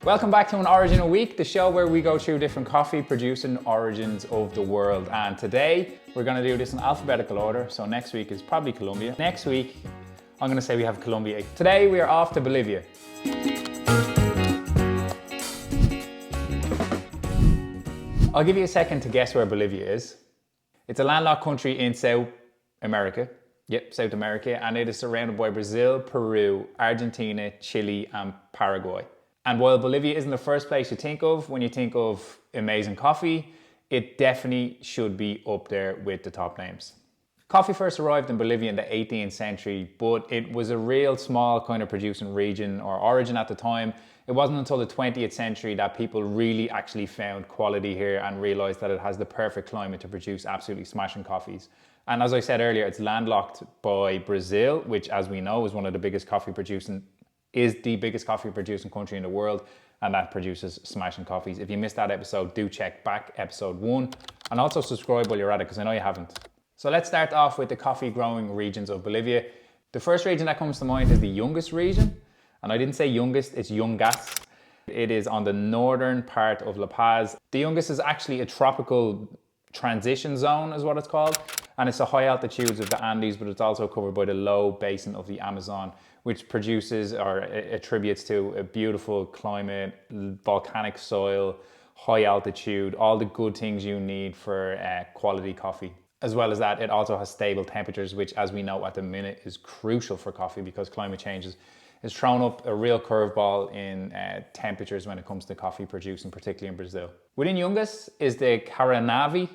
Welcome back to An Origin a Week, the show where we go through different coffee producing origins of the world. And today we're going to do this in alphabetical order. So next week is probably Colombia. Next week, I'm going to say we have Colombia. Today we are off to Bolivia. I'll give you a second to guess where Bolivia is. It's a landlocked country in South America. Yep, South America. And it is surrounded by Brazil, Peru, Argentina, Chile, and Paraguay. And while Bolivia isn't the first place you think of when you think of amazing coffee, it definitely should be up there with the top names. Coffee first arrived in Bolivia in the 18th century, but it was a real small kind of producing region or origin at the time. It wasn't until the 20th century that people really actually found quality here and realized that it has the perfect climate to produce absolutely smashing coffees. And as I said earlier, it's landlocked by Brazil, which, as we know, is the biggest coffee producing country in the world, and that produces smashing coffees. If you missed that episode, do check back episode 1 and also subscribe while you're at it, because I know you haven't. So let's start off with the coffee growing regions of Bolivia. The first region that comes to mind is the Yungas region, and I didn't say youngest, it's Yungas. It is on the northern part of La Paz. The Yungas is actually a tropical transition zone is what it's called, and it's the high altitudes of the Andes, but it's also covered by the low basin of the Amazon, which produces or attributes to a beautiful climate, volcanic soil, high altitude, all the good things you need for quality coffee. As well as that, it also has stable temperatures, which, as we know at the minute, is crucial for coffee because climate change has thrown up a real curveball in temperatures when it comes to coffee producing, particularly in Brazil. Within Yungas is the Caranavi,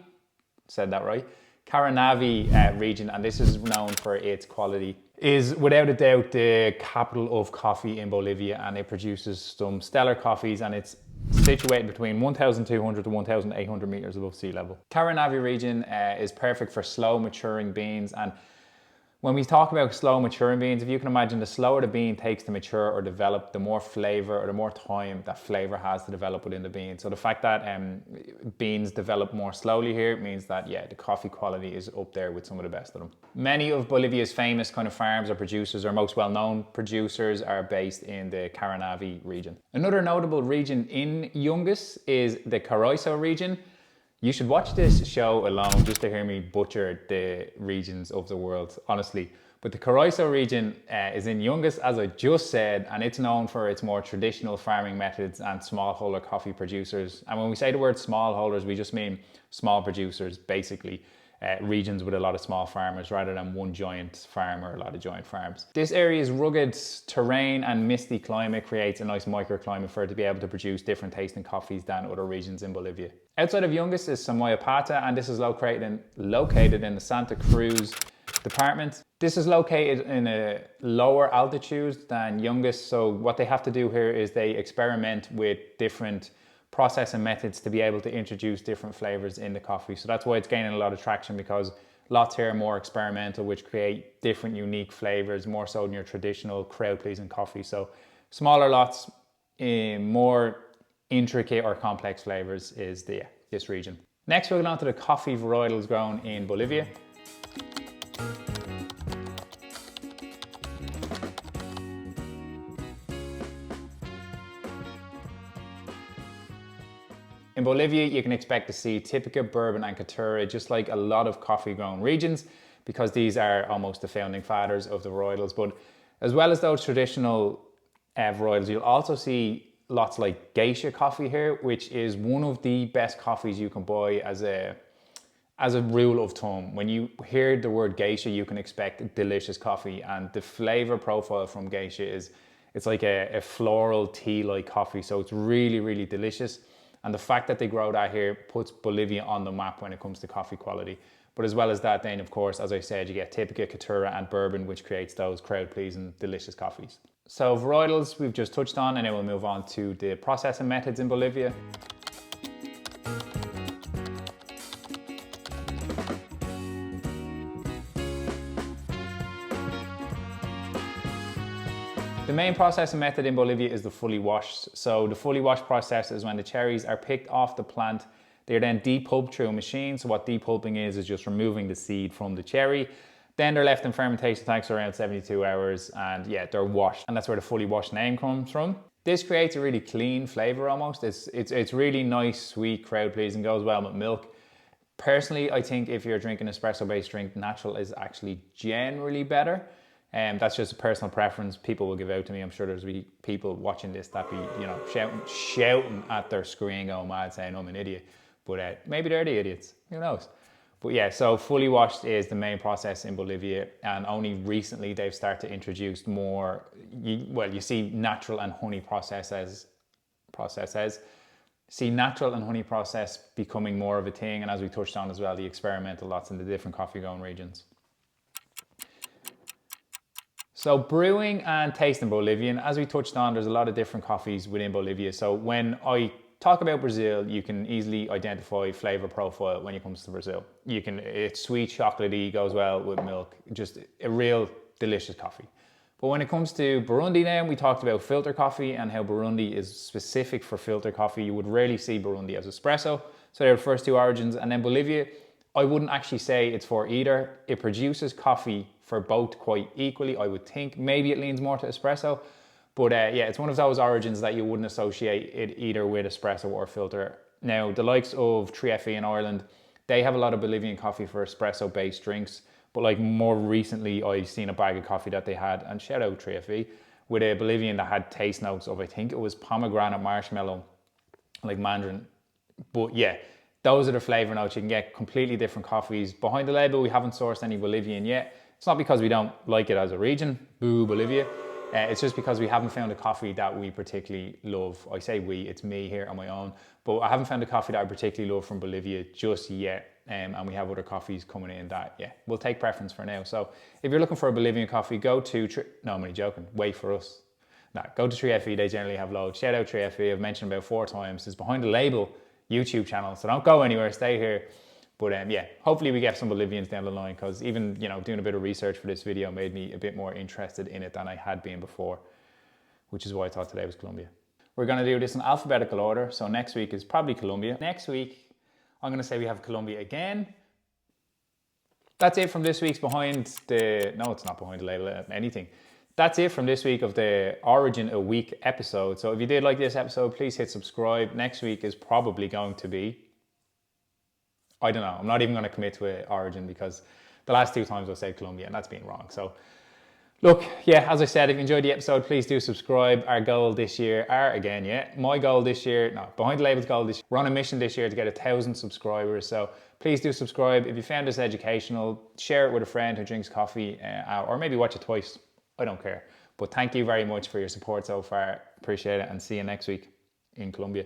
said that right? Caranavi region, and this is known for its quality. Is without a doubt the capital of coffee in Bolivia, and it produces some stellar coffees, and it's situated between 1,200 to 1,800 meters above sea level. Caranavi region is perfect for slow maturing beans, and when we talk about slow maturing beans, if you can imagine, the slower the bean takes to mature or develop, the more flavor or the more time that flavor has to develop within the bean. So the fact that beans develop more slowly here means that, yeah, the coffee quality is up there with some of the best of them. Many of Bolivia's famous kind of farms or producers, or most well-known producers, are based in the Caranavi region. Another notable region in Yungas is the Carrizo region. You should watch this show alone just to hear me butcher the regions of the world, honestly. But the Carrizo region is in Yungas, as I just said, and it's known for its more traditional farming methods and smallholder coffee producers. And when we say the word smallholders, we just mean small producers, basically. Regions with a lot of small farmers rather than one giant farm or a lot of giant farms. This area's rugged terrain and misty climate creates a nice microclimate for it to be able to produce different tasting coffees than other regions in Bolivia. Outside of Yungas is Samaipata, and this is located in the Santa Cruz department. This is located in a lower altitude than Yungas, so what they have to do here is they experiment with different processing methods to be able to introduce different flavors in the coffee. So that's why it's gaining a lot of traction, because lots here are more experimental, which create different unique flavors, more so than your traditional crowd-pleasing coffee. So smaller lots, more intricate or complex flavors is this region. Next, we're going on to the coffee varietals grown in Bolivia. In Bolivia, you can expect to see Typica, Bourbon, and Caturra, just like a lot of coffee-grown regions, because these are almost the founding fathers of the varietals. But as well as those traditional varietals, you'll also see lots like Geisha coffee here, which is one of the best coffees you can buy as a rule of thumb. When you hear the word Geisha, you can expect delicious coffee, and the flavor profile from Geisha it's like a floral tea-like coffee, so it's really, really delicious. And the fact that they grow that here puts Bolivia on the map when it comes to coffee quality. But as well as that, then, of course, as I said, you get Typica, Caturra, and Bourbon, which creates those crowd-pleasing, delicious coffees. So varietals we've just touched on, and then we'll move on to the processing methods in Bolivia. The main processing method in Bolivia is the fully washed. So the fully washed process is when the cherries are picked off the plant. They're then depulped through a machine. So what depulping is just removing the seed from the cherry. Then they're left in fermentation tanks for around 72 hours, and yeah, they're washed. And that's where the fully washed name comes from. This creates a really clean flavor almost. It's really nice, sweet, crowd pleasing, goes well with milk. Personally, I think if you're drinking espresso based drink, natural is actually generally better. That's just a personal preference. People will give out to me. I'm sure there's be people watching this that be, shouting at their screen going mad saying I'm an idiot. But maybe they're the idiots. Who knows? But yeah, so fully washed is the main process in Bolivia, and only recently they've started to introduce more. You see natural and honey processes. See natural and honey process becoming more of a thing, and as we touched on as well, the experimental lots in the different coffee growing regions. So brewing and tasting Bolivian, as we touched on, there's a lot of different coffees within Bolivia. So when I talk about Brazil, you can easily identify flavor profile when it comes to Brazil. It's sweet, chocolatey, goes well with milk, just a real delicious coffee. But when it comes to Burundi now, we talked about filter coffee and how Burundi is specific for filter coffee. You would rarely see Burundi as espresso. So they're the first two origins. And then Bolivia, I wouldn't actually say it's for either. It produces coffee for both quite equally, I would think. Maybe it leans more to espresso. But yeah, it's one of those origins that you wouldn't associate it either with espresso or filter. Now, the likes of 3FE in Ireland, they have a lot of Bolivian coffee for espresso-based drinks. But like more recently, I've seen a bag of coffee that they had, and shout out 3FE, with a Bolivian that had taste notes of, I think it was pomegranate, marshmallow, like mandarin. But yeah, those are the flavor notes. You can get completely different coffees. Behind the label, we haven't sourced any Bolivian yet. It's not because we don't like it as a region, boo Bolivia. It's just because we haven't found a coffee that we particularly love. I say we, it's me here on my own, but I haven't found a coffee that I particularly love from Bolivia just yet. And we have other coffees coming in that, yeah, we'll take preference for now. So if you're looking for a Bolivian coffee, go to, no, I'm only joking, wait for us. No, go to 3FE, they generally have loads. Shout out 3FE, I've mentioned about 4 times. It's Behind the Label YouTube channel, so don't go anywhere, stay here. But yeah, hopefully we get some Bolivians down the line, because even, doing a bit of research for this video made me a bit more interested in it than I had been before, which is why I thought today was Colombia. We're going to do this in alphabetical order. So next week is probably Colombia. Next week, I'm going to say we have Colombia again. That's it from this week's Behind the... No, it's not Behind the Label, anything. That's it from this week of the Origin a Week episode. So if you did like this episode, please hit subscribe. Next week is probably going to be... I don't know. I'm not even going to commit to an origin, because the last 2 times I've said Colombia and that's been wrong. So look, yeah, as I said, if you enjoyed the episode, please do subscribe. Our goal this year, my goal this year, no, Behind the Label's goal this year, we're on a mission this year to get 1,000 subscribers. So please do subscribe. If you found this educational, share it with a friend who drinks coffee, or maybe watch it twice. I don't care. But thank you very much for your support so far. Appreciate it, and see you next week in Colombia.